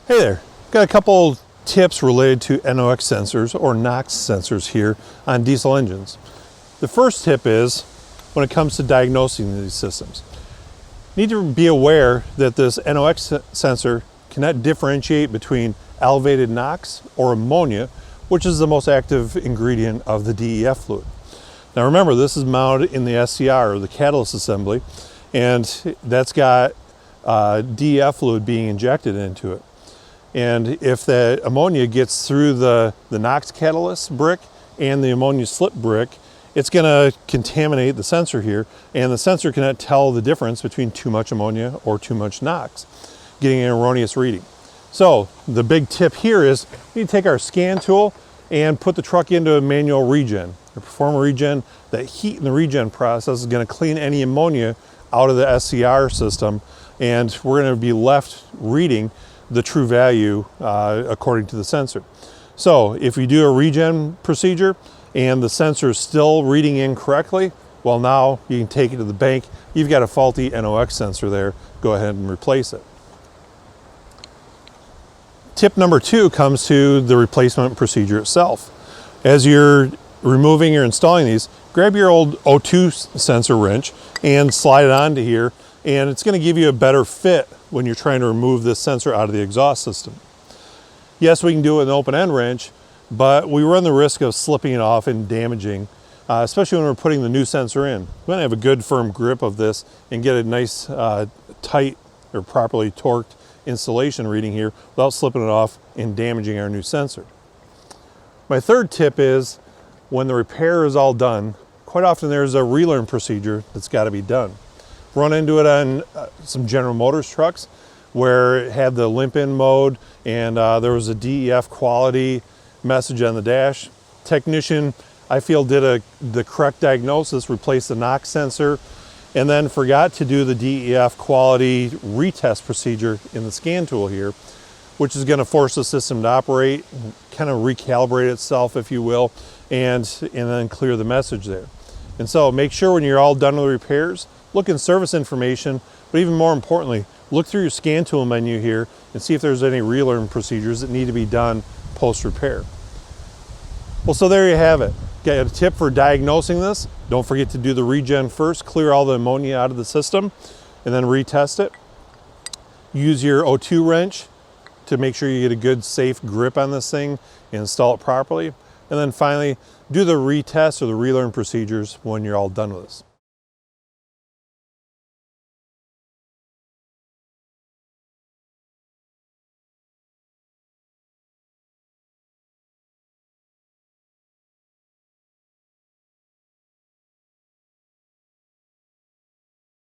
Hey there, got a couple tips related to NOx sensors or NOx sensors here on diesel engines. The first tip is when it comes to diagnosing these systems. You need to be aware that this NOx sensor cannot differentiate between elevated NOx or ammonia, which is the most active ingredient of the DEF fluid. Now remember, this is mounted in the SCR, or the catalyst assembly, and that's got DEF fluid being injected into it. And if the ammonia gets through the NOx catalyst brick and the ammonia slip brick, it's going to contaminate the sensor here, and the sensor cannot tell the difference between too much ammonia or too much NOx, getting an erroneous reading. So the big tip here is we need to take our scan tool and put the truck into a manual regen, or perform a regen. That heat in the regen process is going to clean any ammonia out of the SCR system, and we're going to be left reading the true value according to the sensor. So if you do a regen procedure and the sensor is still reading incorrectly, well, now you can take it to the bank. You've got a faulty NOx sensor there. Go ahead and replace it. Tip number 2 comes to the replacement procedure itself. As you're removing or installing these, grab your old O2 sensor wrench and slide it onto here, and it's going to give you a better fit when you're trying to remove this sensor out of the exhaust system. Yes, we can do it with an open end wrench, but we run the risk of slipping it off and damaging, especially when we're putting the new sensor in. We want to have a good firm grip of this and get a nice tight or properly torqued installation reading here without slipping it off and damaging our new sensor. My third tip is when the repair is all done, quite often there's a relearn procedure that's got to be done. Run into it on some General Motors trucks where it had the limp-in mode and there was a DEF quality message on the dash. Technician, I feel, did the correct diagnosis, replaced the NOx sensor, and then forgot to do the DEF quality retest procedure in the scan tool here, which is going to force the system to operate, kind of recalibrate itself, if you will, and then clear the message there. And so make sure when you're all done with the repairs, look in service information, but even more importantly, look through your scan tool menu here and see if there's any relearn procedures that need to be done post-repair. Well, so there you have it. Got a tip for diagnosing this. Don't forget to do the regen first, clear all the ammonia out of the system, and then retest it. Use your O2 wrench to make sure you get a good, safe grip on this thing and install it properly. And then finally, do the retest or the relearn procedures when you're all done with this.